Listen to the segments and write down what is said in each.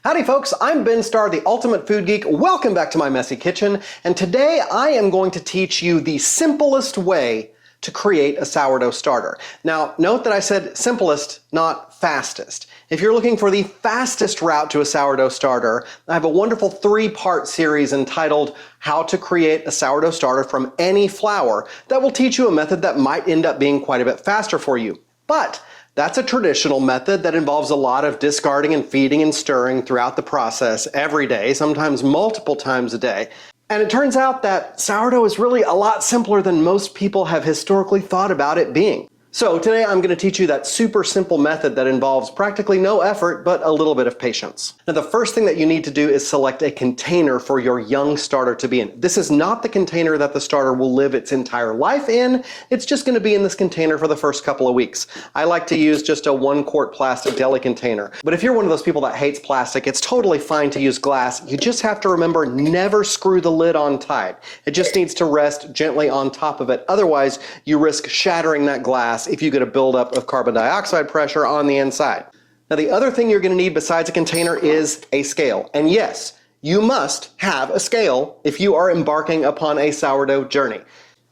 Howdy folks, I'm Ben Starr, the Ultimate Food Geek. Welcome back to my messy kitchen, and today I am going to teach you the simplest way to create a sourdough starter. Now, note that I said simplest, not fastest. If you're looking for the fastest route to a sourdough starter, I have a wonderful 3-part series entitled How to Create a Sourdough Starter from Any Flour that will teach you a method that might end up being quite a bit faster for you. But that's a traditional method that involves a lot of discarding and feeding and stirring throughout the process every day, sometimes multiple times a day. And it turns out that sourdough is really a lot simpler than most people have historically thought about it being. So today I'm going to teach you that super simple method that involves practically no effort, but a little bit of patience. Now the first thing that you need to do is select a container for your young starter to be in. This is not the container that the starter will live its entire life in. It's just going to be in this container for the first couple of weeks. I like to use just a 1-quart plastic deli container. But if you're one of those people that hates plastic, it's totally fine to use glass. You just have to remember, never screw the lid on tight. It just needs to rest gently on top of it. Otherwise, you risk shattering that glass if you get a buildup of carbon dioxide pressure on the inside. Now the other thing you're going to need besides a container is a scale. And yes, you must have a scale if you are embarking upon a sourdough journey.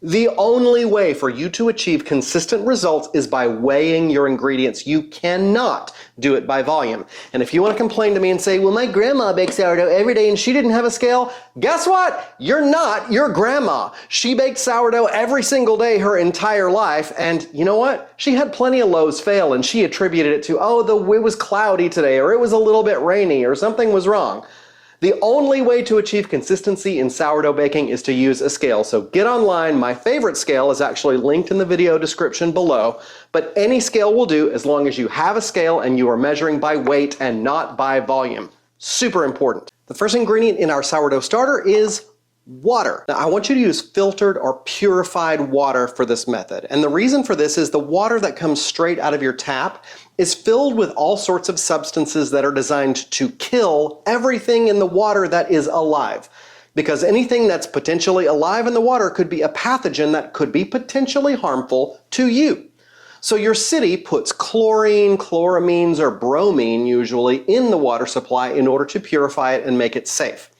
The only way for you to achieve consistent results is by weighing your ingredients. You cannot do it by volume. And if you want to complain to me and say, well, my grandma baked sourdough every day and she didn't have a scale, guess what? You're not your grandma. She baked sourdough every single day her entire life, and you know what? She had plenty of loaves fail, and she attributed it to, oh, it was cloudy today, or it was a little bit rainy, or something was wrong. The only way to achieve consistency in sourdough baking is to use a scale. So get online. My favorite scale is actually linked in the video description below, but any scale will do as long as you have a scale and you are measuring by weight and not by volume. Super important. The first ingredient in our sourdough starter is water. Now I want you to use filtered or purified water for this method. And the reason for this is the water that comes straight out of your tap is filled with all sorts of substances that are designed to kill everything in the water that is alive. Because anything that's potentially alive in the water could be a pathogen that could be potentially harmful to you. So your city puts chlorine, chloramines, or bromine usually in the water supply in order to purify it and make it safe.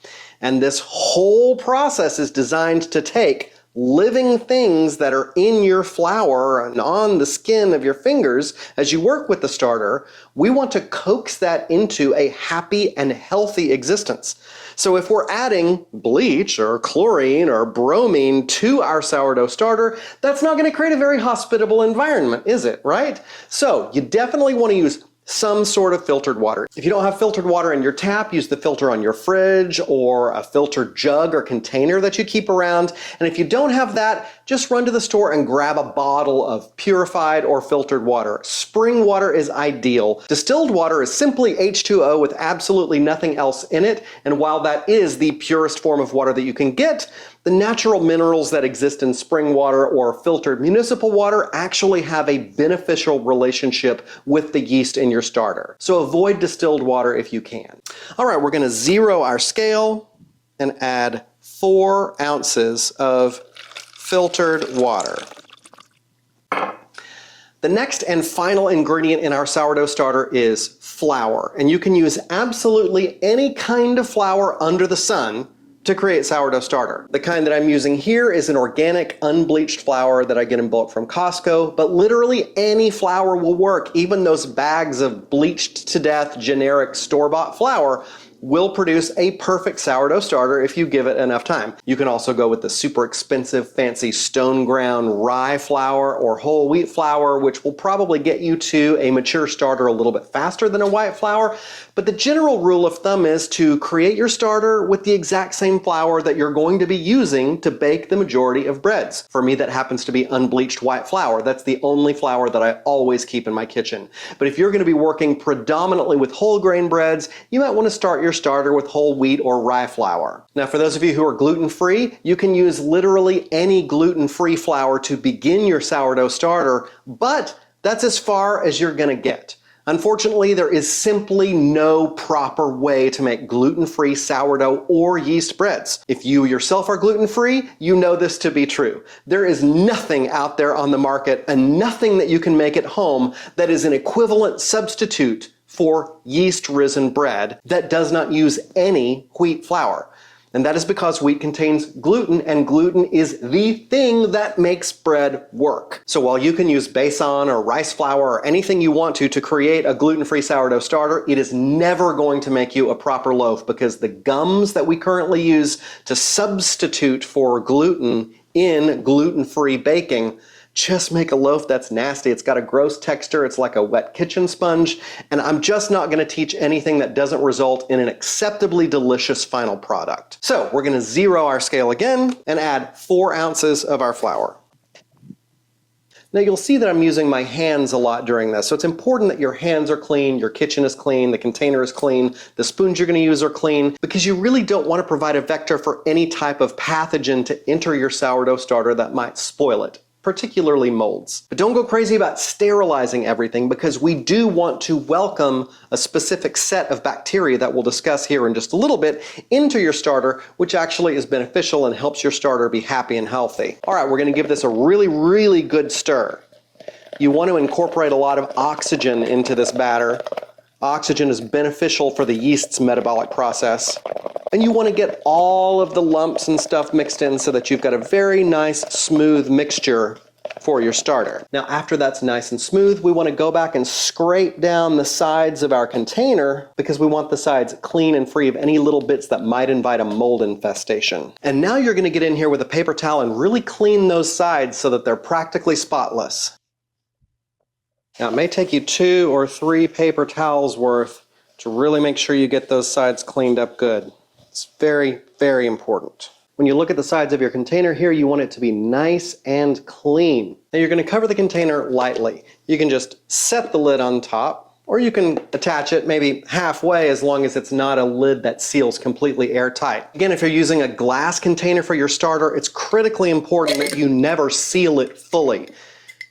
And this whole process is designed to take living things that are in your flour and on the skin of your fingers as you work with the starter. We want to coax that into a happy and healthy existence. So if we're adding bleach or chlorine or bromine to our sourdough starter, that's not going to create a very hospitable environment, is it, right? So you definitely want to use some sort of filtered water. If you don't have filtered water in your tap, use the filter on your fridge or a filtered jug or container that you keep around. And if you don't have that, just run to the store and grab a bottle of purified or filtered water. Spring water is ideal. Distilled water is simply H2O with absolutely nothing else in it. And while that is the purest form of water that you can get, the natural minerals that exist in spring water or filtered municipal water actually have a beneficial relationship with the yeast in your starter. So avoid distilled water if you can. All right, we're going to zero our scale and add 4 ounces of filtered water. The next and final ingredient in our sourdough starter is flour. And you can use absolutely any kind of flour under the sun to create sourdough starter. The kind that I'm using here is an organic, unbleached flour that I get in bulk from Costco, but literally any flour will work. Even those bags of bleached to death generic store-bought flour will produce a perfect sourdough starter if you give it enough time. You can also go with the super expensive, fancy stone ground rye flour or whole wheat flour, which will probably get you to a mature starter a little bit faster than a white flour. But the general rule of thumb is to create your starter with the exact same flour that you're going to be using to bake the majority of breads. For me, that happens to be unbleached white flour. That's the only flour that I always keep in my kitchen. But if you're going to be working predominantly with whole grain breads, you might want to start your starter with whole wheat or rye flour. Now, for those of you who are gluten-free, you can use literally any gluten-free flour to begin your sourdough starter, but that's as far as you're going to get. Unfortunately, there is simply no proper way to make gluten-free sourdough or yeast breads. If you yourself are gluten-free, you know this to be true. There is nothing out there on the market and nothing that you can make at home that is an equivalent substitute for yeast-risen bread that does not use any wheat flour. And that is because wheat contains gluten, and gluten is the thing that makes bread work. So while you can use besan or rice flour or anything you want to create a gluten-free sourdough starter, it is never going to make you a proper loaf, because the gums that we currently use to substitute for gluten in gluten-free baking just make a loaf that's nasty. It's got a gross texture. It's like a wet kitchen sponge. And I'm just not going to teach anything that doesn't result in an acceptably delicious final product. So we're going to zero our scale again and add 4 ounces of our flour. Now you'll see that I'm using my hands a lot during this, so it's important that your hands are clean, your kitchen is clean, the container is clean, the spoons you're going to use are clean, because you really don't want to provide a vector for any type of pathogen to enter your sourdough starter that might spoil it, particularly molds. But don't go crazy about sterilizing everything, because we do want to welcome a specific set of bacteria that we'll discuss here in just a little bit into your starter, which actually is beneficial and helps your starter be happy and healthy. All right, we're going to give this a really good stir. You want to incorporate a lot of oxygen into this batter. Oxygen is beneficial for the yeast's metabolic process. And you want to get all of the lumps and stuff mixed in so that you've got a very nice, smooth mixture for your starter. Now, after that's nice and smooth, we want to go back and scrape down the sides of our container, because we want the sides clean and free of any little bits that might invite a mold infestation. And now you're going to get in here with a paper towel and really clean those sides so that they're practically spotless. Now, it may take you 2 or 3 paper towels worth to really make sure you get those sides cleaned up good. It's very important. When you look at the sides of your container here, you want it to be nice and clean. Now you're going to cover the container lightly. You can just set the lid on top, or you can attach it maybe halfway, as long as it's not a lid that seals completely airtight. Again, if you're using a glass container for your starter, it's critically important that you never seal it fully.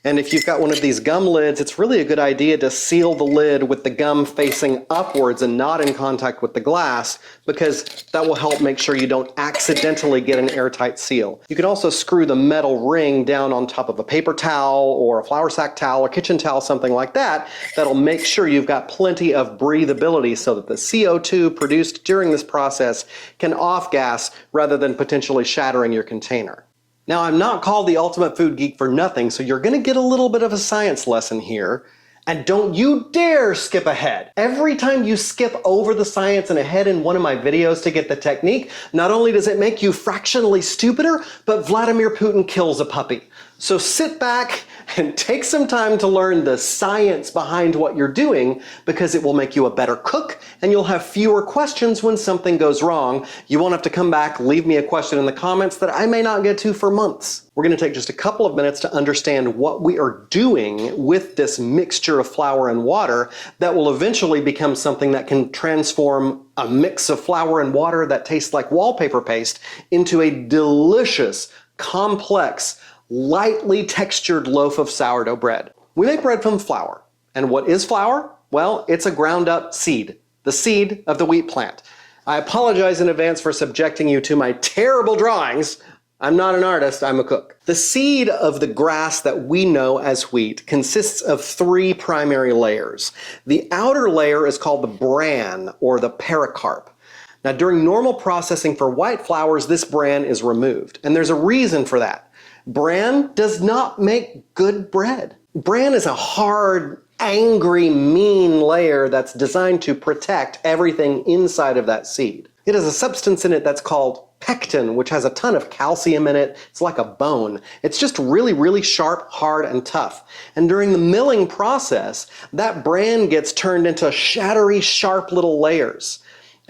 And if you've got one of these gum lids, it's really a good idea to seal the lid with the gum facing upwards and not in contact with the glass, because that will help make sure you don't accidentally get an airtight seal. You can also screw the metal ring down on top of a paper towel or a flour sack towel or kitchen towel, something like that. That'll make sure you've got plenty of breathability so that the CO2 produced during this process can off-gas rather than potentially shattering your container. Now, I'm not called the Ultimate Food Geek for nothing, so you're going to get a little bit of a science lesson here. And don't you dare skip ahead. Every time you skip over the science and ahead in one of my videos to get the technique, not only does it make you fractionally stupider, but Vladimir Putin kills a puppy. So sit back and take some time to learn the science behind what you're doing, because it will make you a better cook and you'll have fewer questions when something goes wrong. You won't have to come back, leave me a question in the comments that I may not get to for months. We're going to take just a couple of minutes to understand what we are doing with this mixture of flour and water that will eventually become something that can transform a mix of flour and water that tastes like wallpaper paste into a delicious, complex, lightly textured loaf of sourdough bread. We make bread from flour. And what is flour? Well, it's a ground up seed, the seed of the wheat plant. I apologize in advance for subjecting you to my terrible drawings. I'm not an artist, I'm a cook. The seed of the grass that we know as wheat consists of 3 primary layers. The outer layer is called the bran, or the pericarp. Now, during normal processing for white flours, this bran is removed, and there's a reason for that. Bran does not make good bread. Bran is a hard, angry, mean layer that's designed to protect everything inside of that seed. It has a substance in it that's called pectin, which has a ton of calcium in it. It's like a bone. It's just really sharp, hard, and tough. And during the milling process, that bran gets turned into shattery, sharp little layers.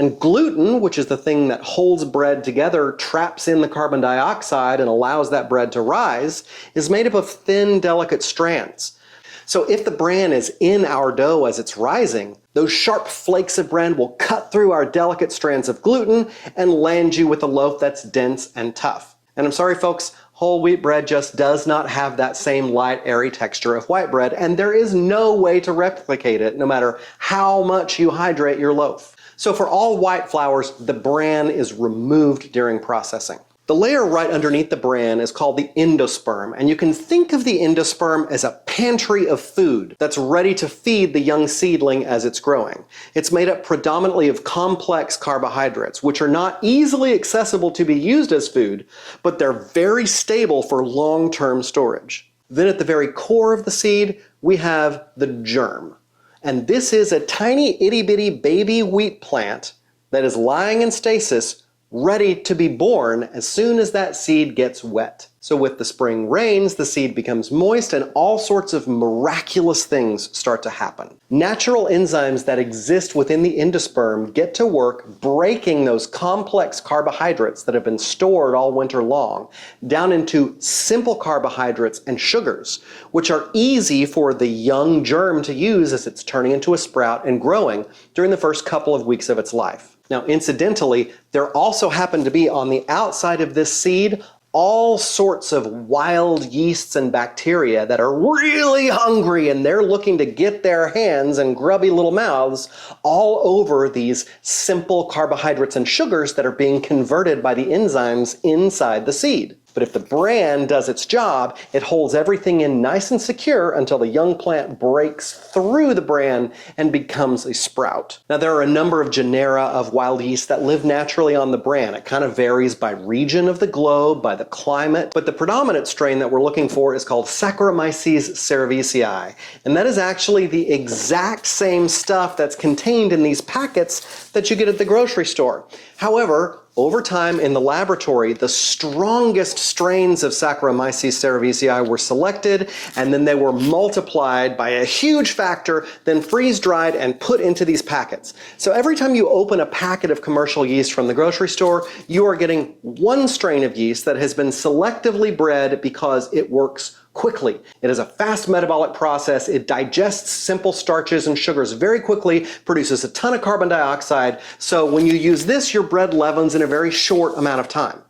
And gluten, which is the thing that holds bread together, traps in the carbon dioxide and allows that bread to rise, is made up of thin, delicate strands. So if the bran is in our dough as it's rising, those sharp flakes of bran will cut through our delicate strands of gluten and land you with a loaf that's dense and tough. And I'm sorry, folks, whole wheat bread just does not have that same light, airy texture of white bread, and there is no way to replicate it, no matter how much you hydrate your loaf. So for all white flours, the bran is removed during processing. The layer right underneath the bran is called the endosperm, and you can think of the endosperm as a pantry of food that's ready to feed the young seedling as it's growing. It's made up predominantly of complex carbohydrates, which are not easily accessible to be used as food, but they're very stable for long-term storage. Then at the very core of the seed, we have the germ. And this is a tiny itty-bitty baby wheat plant that is lying in stasis, ready to be born as soon as that seed gets wet. So with the spring rains, the seed becomes moist and all sorts of miraculous things start to happen. Natural enzymes that exist within the endosperm get to work breaking those complex carbohydrates that have been stored all winter long down into simple carbohydrates and sugars, which are easy for the young germ to use as it's turning into a sprout and growing during the first couple of weeks of its life. Now, incidentally, there also happen to be on the outside of this seed all sorts of wild yeasts and bacteria that are really hungry, and they're looking to get their hands and grubby little mouths all over these simple carbohydrates and sugars that are being converted by the enzymes inside the seed. But if the bran does its job, it holds everything in nice and secure until the young plant breaks through the bran and becomes a sprout. Now, there are a number of genera of wild yeast that live naturally on the bran. It kind of varies by region of the globe, by the climate, but the predominant strain that we're looking for is called Saccharomyces cerevisiae, and that is actually the exact same stuff that's contained in these packets that you get at the grocery store. However, over time in the laboratory, the strongest strains of Saccharomyces cerevisiae were selected, and then they were multiplied by a huge factor, then freeze-dried and put into these packets. So every time you open a packet of commercial yeast from the grocery store, you are getting one strain of yeast that has been selectively bred because it works quickly. It is a fast metabolic process. It digests simple starches and sugars very quickly, produces a ton of carbon dioxide. So when you use this, your bread leavens in a very short amount of time.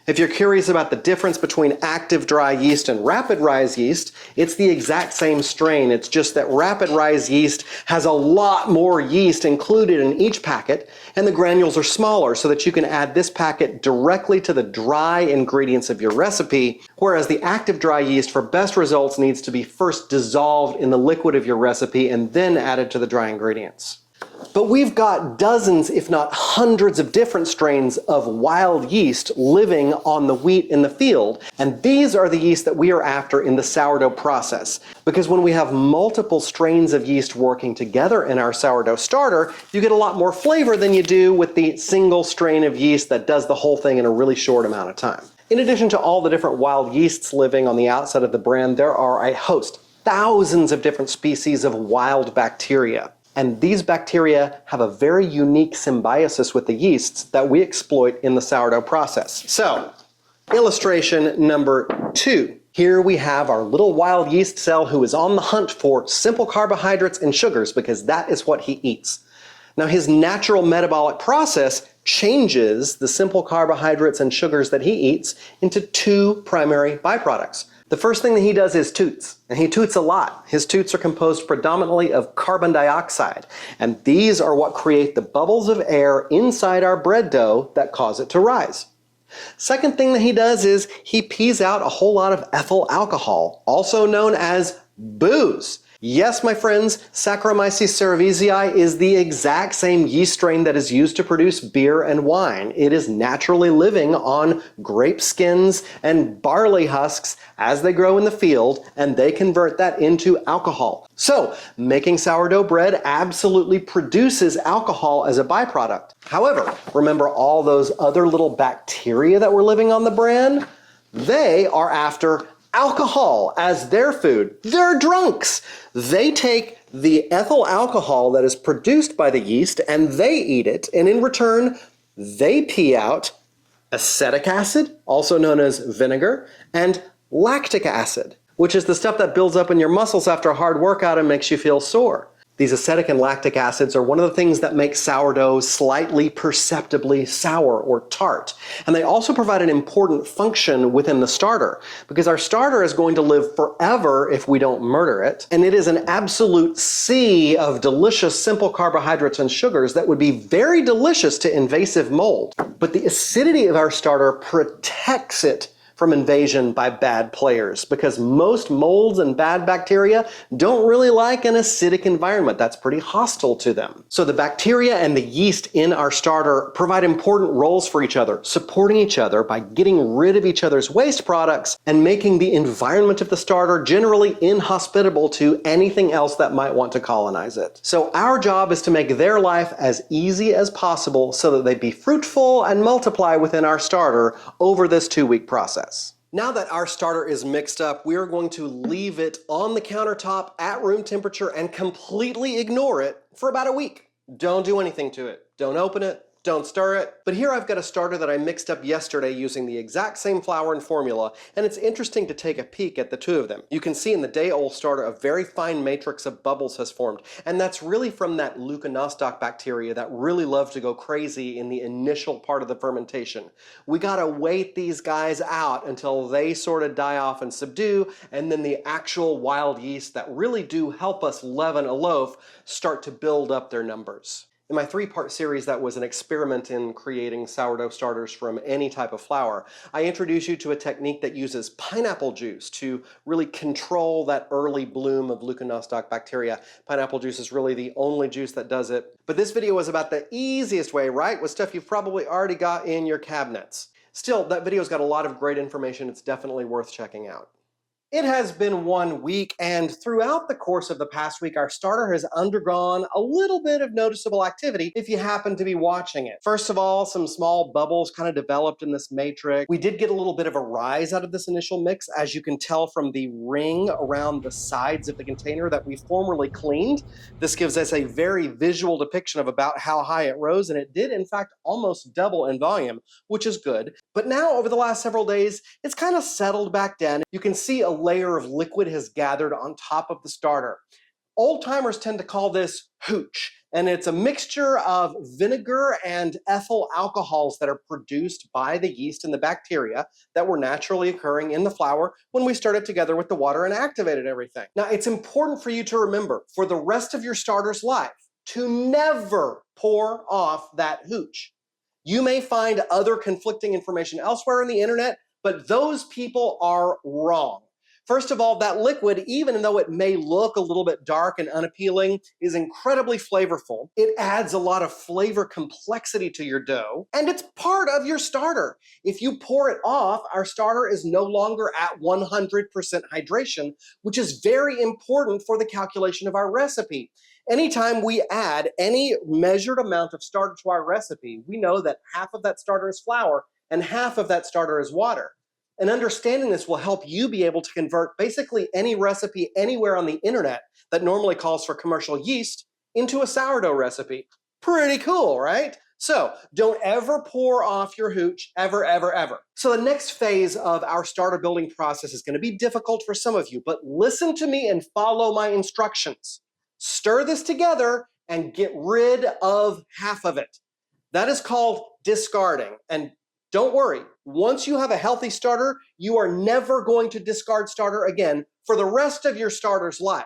If you're curious about the difference between active dry yeast and rapid rise yeast, it's the exact same strain. It's just that rapid rise yeast has a lot more yeast included in each packet, and the granules are smaller so that you can add this packet directly to the dry ingredients of your recipe, whereas the active dry yeast for best results needs to be first dissolved in the liquid of your recipe and then added to the dry ingredients. But we've got dozens, if not hundreds of different strains of wild yeast living on the wheat in the field, and these are the yeast that we are after in the sourdough process. Because when we have multiple strains of yeast working together in our sourdough starter, you get a lot more flavor than you do with the single strain of yeast that does the whole thing in a really short amount of time. In addition to all the different wild yeasts living on the outside of the bran, there are a host, thousands of different species of wild bacteria. And these bacteria have a very unique symbiosis with the yeasts that we exploit in the sourdough process. So, illustration number 2. Here we have our little wild yeast cell who is on the hunt for simple carbohydrates and sugars because that is what he eats. Now, his natural metabolic process changes the simple carbohydrates and sugars that he eats into 2 primary byproducts. The first thing that he does is toots, and he toots a lot. His toots are composed predominantly of carbon dioxide, and these are what create the bubbles of air inside our bread dough that cause it to rise. Second thing that he does is he pees out a whole lot of ethyl alcohol, also known as booze. Yes, my friends, Saccharomyces cerevisiae is the exact same yeast strain that is used to produce beer and wine. It is naturally living on grape skins and barley husks as they grow in the field, and they convert that into alcohol. So, making sourdough bread absolutely produces alcohol as a byproduct. However, remember all those other little bacteria that were living on the bran? They are after alcohol as their food. They're drunks. They take the ethyl alcohol that is produced by the yeast and they eat it, and in return, they pee out acetic acid, also known as vinegar, and lactic acid, which is the stuff that builds up in your muscles after a hard workout and makes you feel sore. These acetic and lactic acids are one of the things that make sourdough slightly perceptibly sour or tart. And they also provide an important function within the starter, because our starter is going to live forever if we don't murder it. And it is an absolute sea of delicious simple carbohydrates and sugars that would be very delicious to invasive mold. But the acidity of our starter protects it from invasion by bad players because most molds and bad bacteria don't really like an acidic environment. That's pretty hostile to them. So the bacteria and the yeast in our starter provide important roles for each other, supporting each other by getting rid of each other's waste products and making the environment of the starter generally inhospitable to anything else that might want to colonize it. So our job is to make their life as easy as possible so that they be fruitful and multiply within our starter over this 2-week process. Now that our starter is mixed up, we are going to leave it on the countertop at room temperature and completely ignore it for about a week. Don't do anything to it. Don't open it. Don't stir it. But here I've got a starter that I mixed up yesterday using the exact same flour and formula, and it's interesting to take a peek at the two of them. You can see in the day-old starter a very fine matrix of bubbles has formed, and that's really from that leuconostoc bacteria that really love to go crazy in the initial part of the fermentation. We gotta wait these guys out until they sort of die off and subdue, and then the actual wild yeast that really do help us leaven a loaf start to build up their numbers. In my 3-part series that was an experiment in creating sourdough starters from any type of flour, I introduced you to a technique that uses pineapple juice to really control that early bloom of leuconostoc bacteria. Pineapple juice is really the only juice that does it. But this video was about the easiest way, right? With stuff you've probably already got in your cabinets. Still, that video's got a lot of great information. It's definitely worth checking out. It has been 1 week, and throughout the course of the past week, our starter has undergone a little bit of noticeable activity if you happen to be watching it. First of all, some small bubbles kind of developed in this matrix. We did get a little bit of a rise out of this initial mix, as you can tell from the ring around the sides of the container that we formerly cleaned. This gives us a very visual depiction of about how high it rose, and it did in fact almost double in volume, which is good. But now over the last several days, it's kind of settled back down. You can see a layer of liquid has gathered on top of the starter. Old-timers tend to call this hooch, and it's a mixture of vinegar and ethyl alcohols that are produced by the yeast and the bacteria that were naturally occurring in the flour when we stirred it together with the water and activated everything. Now, it's important for you to remember, for the rest of your starter's life, to never pour off that hooch. You may find other conflicting information elsewhere on the internet, but those people are wrong. First of all, that liquid, even though it may look a little bit dark and unappealing, is incredibly flavorful. It adds a lot of flavor complexity to your dough, and it's part of your starter. If you pour it off, our starter is no longer at 100% hydration, which is very important for the calculation of our recipe. Anytime we add any measured amount of starter to our recipe, we know that half of that starter is flour and half of that starter is water. And understanding this will help you be able to convert basically any recipe anywhere on the internet that normally calls for commercial yeast into a sourdough recipe. Pretty cool, right? So don't ever pour off your hooch, ever, ever, ever. So the next phase of our starter building process is going to be difficult for some of you, but listen to me and follow my instructions. Stir this together and get rid of half of it. That is called discarding. And don't worry, once you have a healthy starter, you are never going to discard starter again for the rest of your starter's life.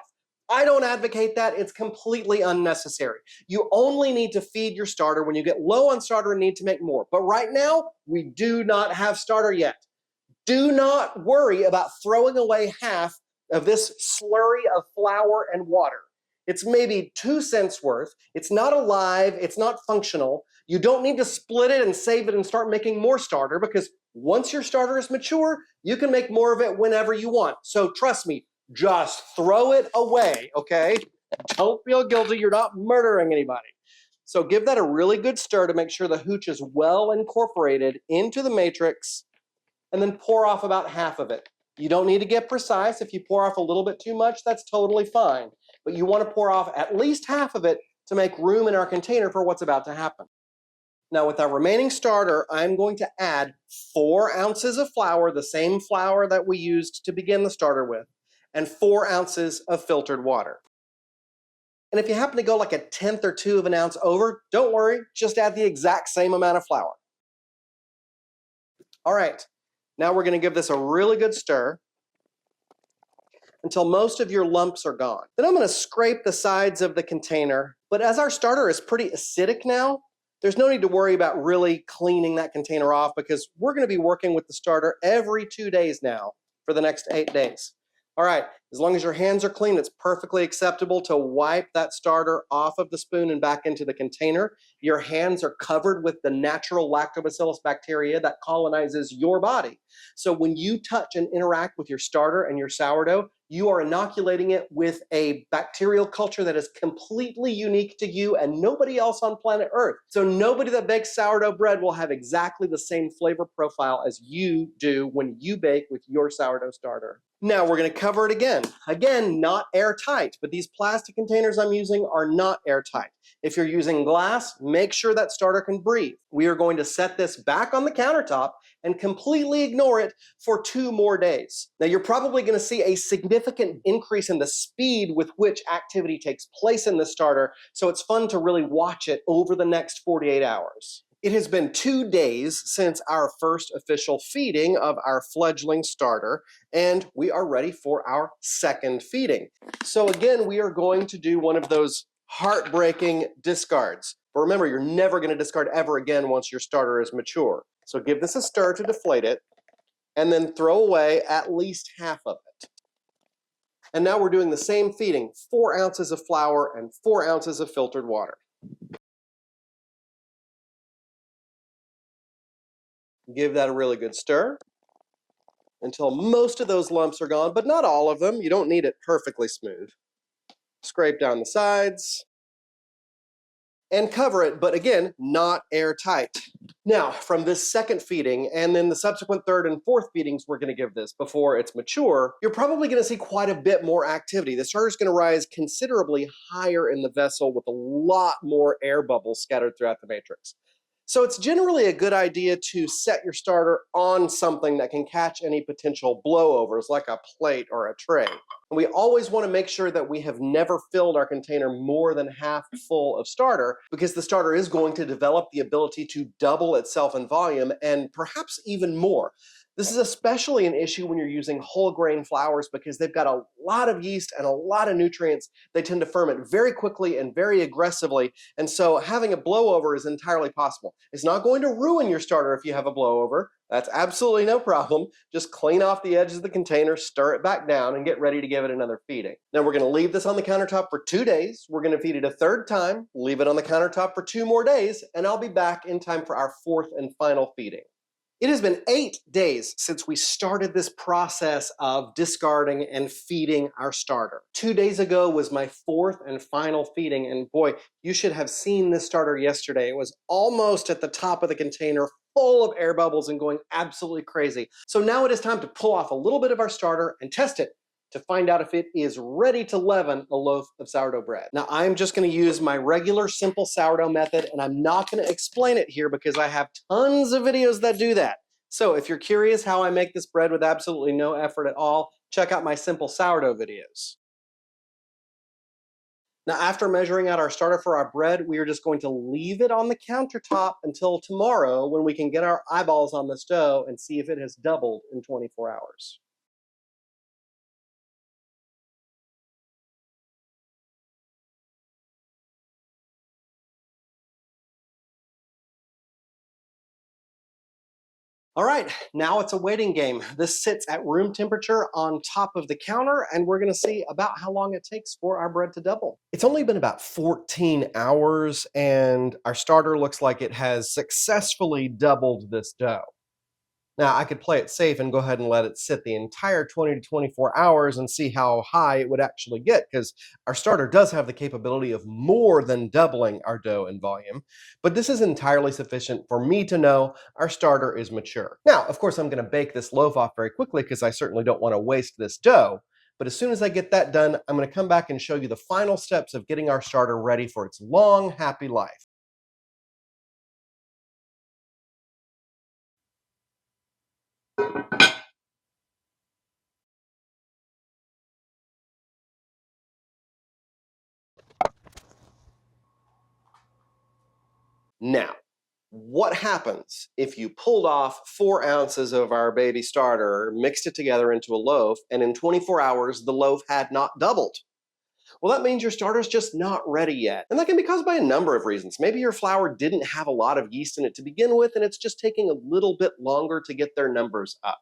I don't advocate that. It's completely unnecessary. You only need to feed your starter when you get low on starter and need to make more. But right now, we do not have starter yet. Do not worry about throwing away half of this slurry of flour and water. It's maybe 2 cents worth. It's not alive. It's not functional. You don't need to split it and save it and start making more starter, because once your starter is mature, you can make more of it whenever you want. So trust me, just throw it away, okay? Don't feel guilty. You're not murdering anybody. So give that a really good stir to make sure the hooch is well incorporated into the matrix, and then pour off about half of it. You don't need to get precise. If you pour off a little bit too much, that's totally fine. But you want to pour off at least half of it to make room in our container for what's about to happen. Now with our remaining starter, I'm going to add 4 ounces of flour, the same flour that we used to begin the starter with, and 4 ounces of filtered water. And if you happen to go like 1/10 or 2 of an ounce over, don't worry, just add the exact same amount of flour. All right, now we're going to give this a really good stir until most of your lumps are gone. Then I'm going to scrape the sides of the container, but as our starter is pretty acidic now, There's no need to worry about really cleaning that container off because we're going to be working with the starter every 2 days now for the next 8 days. All right, as long as your hands are clean, it's perfectly acceptable to wipe that starter off of the spoon and back into the container. Your hands are covered with the natural lactobacillus bacteria that colonizes your body. So when you touch and interact with your starter and your sourdough, you are inoculating it with a bacterial culture that is completely unique to you and nobody else on planet Earth. So nobody that bakes sourdough bread will have exactly the same flavor profile as you do when you bake with your sourdough starter. Now we're going to cover it again. Again, not airtight, but these plastic containers I'm using are not airtight. If you're using glass, make sure that starter can breathe. We are going to set this back on the countertop and completely ignore it for 2 more days. Now you're probably going to see a significant increase in the speed with which activity takes place in the starter, so it's fun to really watch it over the next 48 hours. It has been 2 days since our first official feeding of our fledgling starter, and we are ready for our second feeding. So again, we are going to do one of those heartbreaking discards. But remember, you're never going to discard ever again once your starter is mature. So give this a stir to deflate it, and then throw away at least half of it. And now we're doing the same feeding, 4 ounces of flour and 4 ounces of filtered water. Give that a really good stir until most of those lumps are gone, but not all of them. You don't need it perfectly smooth. Scrape down the sides and cover it, but again, not airtight. Now, from this second feeding and then the subsequent third and fourth feedings we're going to give this before it's mature, you're probably going to see quite a bit more activity. The starter is going to rise considerably higher in the vessel with a lot more air bubbles scattered throughout the matrix. So it's generally a good idea to set your starter on something that can catch any potential blowovers, like a plate or a tray. And we always want to make sure that we have never filled our container more than half full of starter, because the starter is going to develop the ability to double itself in volume and perhaps even more. This is especially an issue when you're using whole grain flours because they've got a lot of yeast and a lot of nutrients. They tend to ferment very quickly and very aggressively, and so having a blowover is entirely possible. It's not going to ruin your starter if you have a blowover. That's absolutely no problem. Just clean off the edges of the container, stir it back down, and get ready to give it another feeding. Now we're going to leave this on the countertop for 2 days. We're going to feed it a third time, leave it on the countertop for 2 more days, and I'll be back in time for our fourth and final feeding. It has been 8 days since we started this process of discarding and feeding our starter. 2 days ago was my fourth and final feeding, and boy, you should have seen this starter yesterday. It was almost at the top of the container, full of air bubbles and going absolutely crazy. So now it is time to pull off a little bit of our starter and test it to find out if it is ready to leaven a loaf of sourdough bread. Now, I'm just going to use my regular simple sourdough method, and I'm not going to explain it here because I have tons of videos that do that. So if you're curious how I make this bread with absolutely no effort at all, check out my simple sourdough videos. Now, after measuring out our starter for our bread, we are just going to leave it on the countertop until tomorrow when we can get our eyeballs on this dough and see if it has doubled in 24 hours. All right, now it's a waiting game. This sits at room temperature on top of the counter, and we're gonna see about how long it takes for our bread to double. It's only been about 14 hours, and our starter looks like it has successfully doubled this dough. Now, I could play it safe and go ahead and let it sit the entire 20 to 24 hours and see how high it would actually get, because our starter does have the capability of more than doubling our dough in volume. But this is entirely sufficient for me to know our starter is mature. Now, of course, I'm going to bake this loaf off very quickly because I certainly don't want to waste this dough. But as soon as I get that done, I'm going to come back and show you the final steps of getting our starter ready for its long, happy life. Now, what happens if you pulled off 4 ounces of our baby starter, mixed it together into a loaf, and in 24 hours, the loaf had not doubled? Well, that means your starter's just not ready yet. And that can be caused by a number of reasons. Maybe your flour didn't have a lot of yeast in it to begin with, and it's just taking a little bit longer to get their numbers up.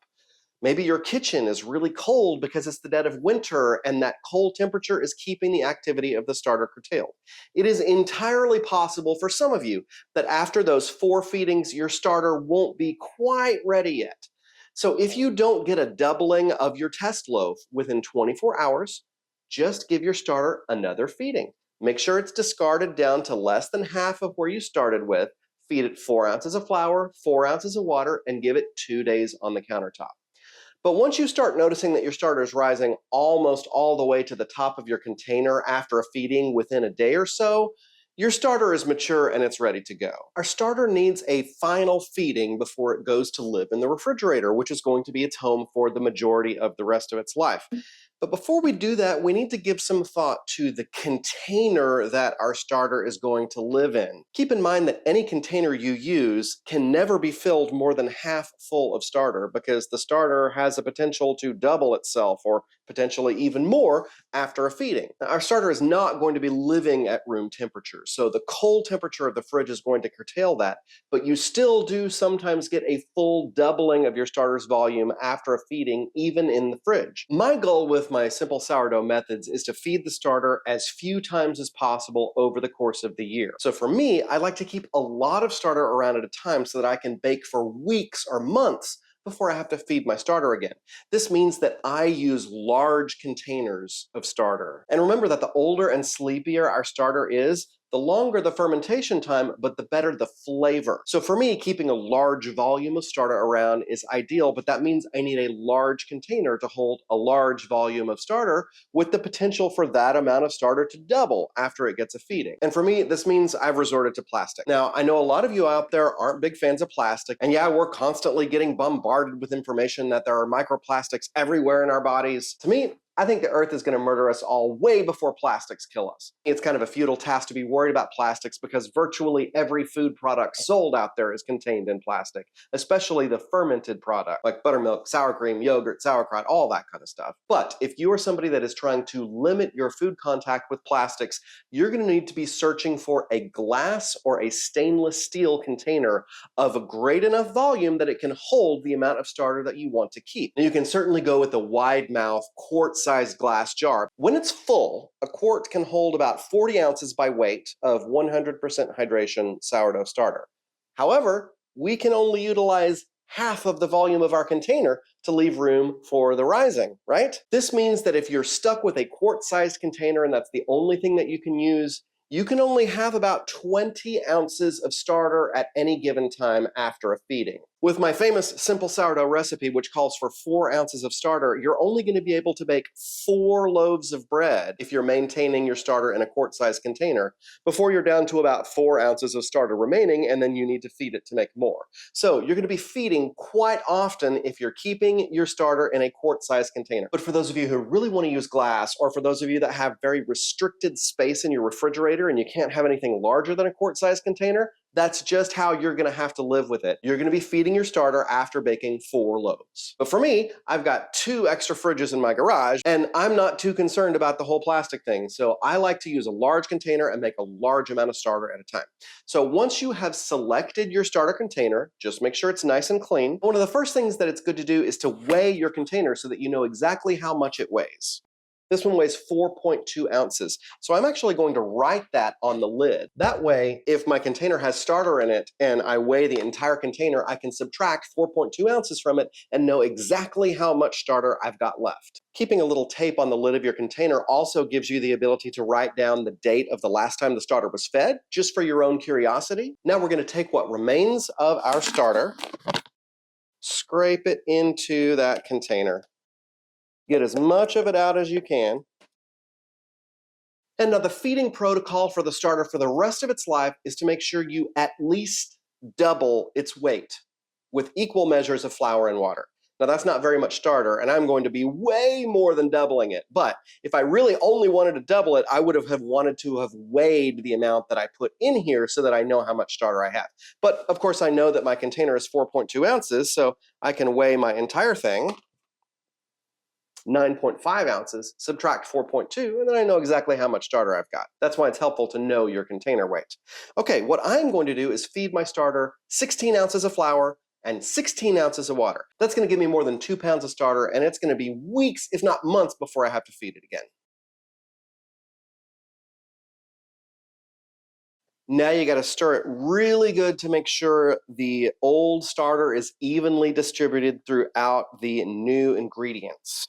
Maybe your kitchen is really cold because it's the dead of winter and that cold temperature is keeping the activity of the starter curtailed. It is entirely possible for some of you that after those 4 feedings, your starter won't be quite ready yet. So if you don't get a doubling of your test loaf within 24 hours, just give your starter another feeding. Make sure it's discarded down to less than half of where you started with. Feed it 4 ounces of flour, 4 ounces of water, and give it 2 days on the countertop. But once you start noticing that your starter is rising almost all the way to the top of your container after a feeding within a day or so, your starter is mature and it's ready to go. Our starter needs a final feeding before it goes to live in the refrigerator, which is going to be its home for the majority of the rest of its life. But before we do that, we need to give some thought to the container that our starter is going to live in. Keep in mind that any container you use can never be filled more than half full of starter because the starter has a potential to double itself or potentially even more after a feeding. Now, our starter is not going to be living at room temperature, so the cold temperature of the fridge is going to curtail that, but you still do sometimes get a full doubling of your starter's volume after a feeding, even in the fridge. My goal with my simple sourdough methods is to feed the starter as few times as possible over the course of the year. So for me, I like to keep a lot of starter around at a time so that I can bake for weeks or months before I have to feed my starter again. This means that I use large containers of starter. And remember that the older and sleepier our starter is, the longer the fermentation time, but the better the flavor. So for me, keeping a large volume of starter around is ideal, but that means I need a large container to hold a large volume of starter with the potential for that amount of starter to double after it gets a feeding. And for me, this means I've resorted to plastic. Now, I know a lot of you out there aren't big fans of plastic, and yeah, we're constantly getting bombarded with information that there are microplastics everywhere in our bodies. To me, I think the earth is going to murder us all way before plastics kill us. It's kind of a futile task to be worried about plastics because virtually every food product sold out there is contained in plastic, especially the fermented product like buttermilk, sour cream, yogurt, sauerkraut, all that kind of stuff. But if you are somebody that is trying to limit your food contact with plastics, you're going to need to be searching for a glass or a stainless steel container of a great enough volume that it can hold the amount of starter that you want to keep. Now, you can certainly go with a wide mouth quart-sized glass jar. When it's full, a quart can hold about 40 ounces by weight of 100% hydration sourdough starter. However, we can only utilize half of the volume of our container to leave room for the rising, right? This means that if you're stuck with a quart-sized container and that's the only thing that you can use, you can only have about 20 ounces of starter at any given time after a feeding. With my famous simple sourdough recipe, which calls for 4 ounces of starter, you're only going to be able to bake 4 loaves of bread if you're maintaining your starter in a quart-sized container before you're down to about 4 ounces of starter remaining, and then you need to feed it to make more. So you're going to be feeding quite often if you're keeping your starter in a quart-sized container. But for those of you who really want to use glass, or for those of you that have very restricted space in your refrigerator and you can't have anything larger than a quart-sized container, that's just how you're going to have to live with it. You're going to be feeding your starter after baking 4 loaves. But for me, I've got 2 extra fridges in my garage, and I'm not too concerned about the whole plastic thing. So I like to use a large container and make a large amount of starter at a time. So once you have selected your starter container, just make sure it's nice and clean. One of the first things that it's good to do is to weigh your container so that you know exactly how much it weighs. This one weighs 4.2 ounces. So I'm actually going to write that on the lid. That way, if my container has starter in it and I weigh the entire container, I can subtract 4.2 ounces from it and know exactly how much starter I've got left. Keeping a little tape on the lid of your container also gives you the ability to write down the date of the last time the starter was fed, just for your own curiosity. Now we're going to take what remains of our starter, scrape it into that container. Get as much of it out as you can. And now the feeding protocol for the starter for the rest of its life is to make sure you at least double its weight with equal measures of flour and water. Now that's not very much starter, and I'm going to be way more than doubling it. But if I really only wanted to double it, I would have wanted to have weighed the amount that I put in here so that I know how much starter I have. But of course I know that my container is 4.2 ounces, so I can weigh my entire thing. 9.5 ounces, subtract 4.2, and then I know exactly how much starter I've got. That's why it's helpful to know your container weight. Okay, what I'm going to do is feed my starter 16 ounces of flour and 16 ounces of water. That's going to give me more than 2 pounds of starter, and it's going to be weeks, if not months, before I have to feed it again. Now you got to stir it really good to make sure the old starter is evenly distributed throughout the new ingredients.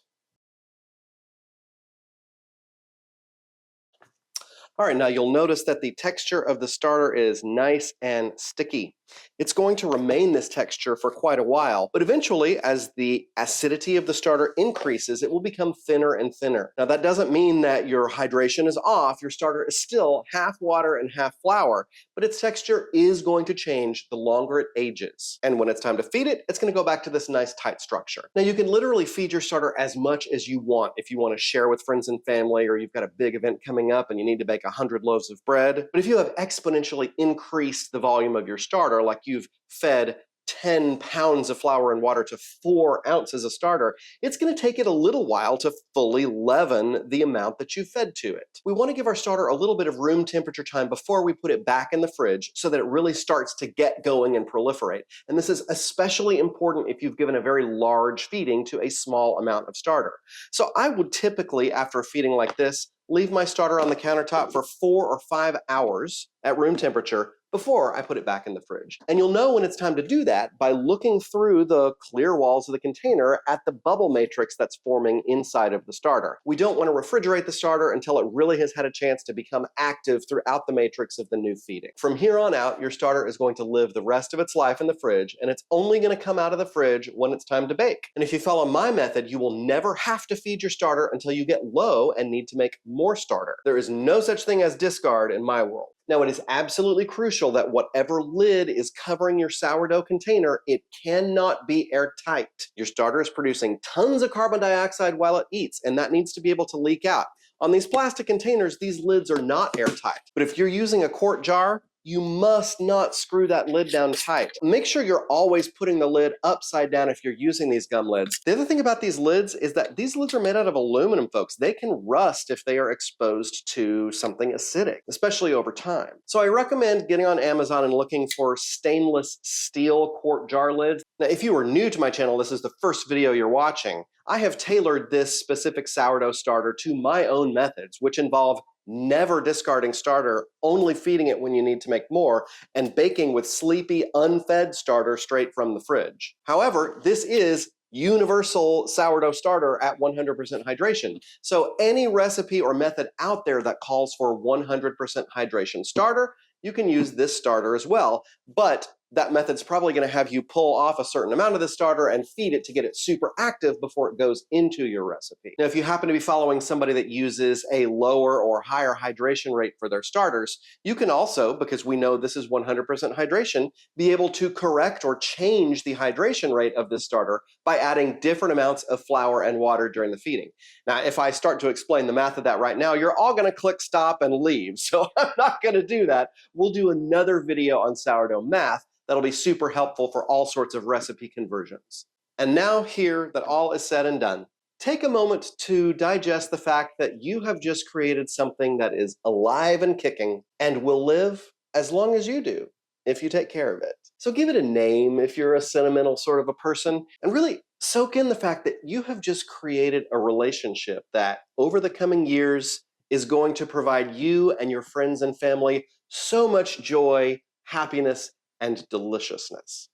All right, now you'll notice that the texture of the starter is nice and sticky. It's going to remain this texture for quite a while, but eventually, as the acidity of the starter increases, it will become thinner and thinner. Now, that doesn't mean that your hydration is off. Your starter is still half water and half flour, but its texture is going to change the longer it ages. And when it's time to feed it, it's going to go back to this nice tight structure. Now, you can literally feed your starter as much as you want if you want to share with friends and family, or you've got a big event coming up and you need to bake 100 loaves of bread. But if you have exponentially increased the volume of your starter, like you've fed 10 pounds of flour and water to 4 ounces of starter, it's going to take it a little while to fully leaven the amount that you fed to it. We want to give our starter a little bit of room temperature time before we put it back in the fridge so that it really starts to get going and proliferate. And this is especially important if you've given a very large feeding to a small amount of starter. So I would typically, after a feeding like this, leave my starter on the countertop for 4 or 5 hours at room temperature before I put it back in the fridge. And you'll know when it's time to do that by looking through the clear walls of the container at the bubble matrix that's forming inside of the starter. We don't want to refrigerate the starter until it really has had a chance to become active throughout the matrix of the new feeding. From here on out, your starter is going to live the rest of its life in the fridge, and it's only going to come out of the fridge when it's time to bake. And if you follow my method, you will never have to feed your starter until you get low and need to make more starter. There is no such thing as discard in my world. Now, it is absolutely crucial that whatever lid is covering your sourdough container, it cannot be airtight. Your starter is producing tons of carbon dioxide while it eats, and that needs to be able to leak out. On these plastic containers, these lids are not airtight. But if you're using a quart jar, you must not screw that lid down tight. Make sure you're always putting the lid upside down if you're using these gum lids. The other thing about these lids is that these lids are made out of aluminum, folks. They can rust if they are exposed to something acidic, especially over time. So I recommend getting on Amazon and looking for stainless steel quart jar lids. Now, if you are new to my channel, this is the first video you're watching, I have tailored this specific sourdough starter to my own methods, which involve never discarding starter, only feeding it when you need to make more, and baking with sleepy, unfed starter straight from the fridge. However, this is universal sourdough starter at 100% hydration. So any recipe or method out there that calls for 100% hydration starter, you can use this starter as well, but that method's probably going to have you pull off a certain amount of the starter and feed it to get it super active before it goes into your recipe. Now, if you happen to be following somebody that uses a lower or higher hydration rate for their starters, you can also, because we know this is 100% hydration, be able to correct or change the hydration rate of this starter by adding different amounts of flour and water during the feeding. Now, if I start to explain the math of that right now, you're all going to click stop and leave, so I'm not going to do that. We'll do another video on sourdough math that'll be super helpful for all sorts of recipe conversions. And now, here that all is said and done, take a moment to digest the fact that you have just created something that is alive and kicking and will live as long as you do if you take care of it. So give it a name if you're a sentimental sort of a person, and really soak in the fact that you have just created a relationship that over the coming years is going to provide you and your friends and family so much joy, happiness, and deliciousness.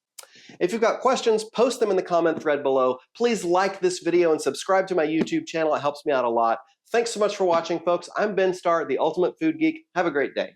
If you've got questions, post them in the comment thread below. Please like this video and subscribe to my YouTube channel. It helps me out a lot. Thanks so much for watching, folks. I'm Ben Starr, the Ultimate Food Geek. Have a great day.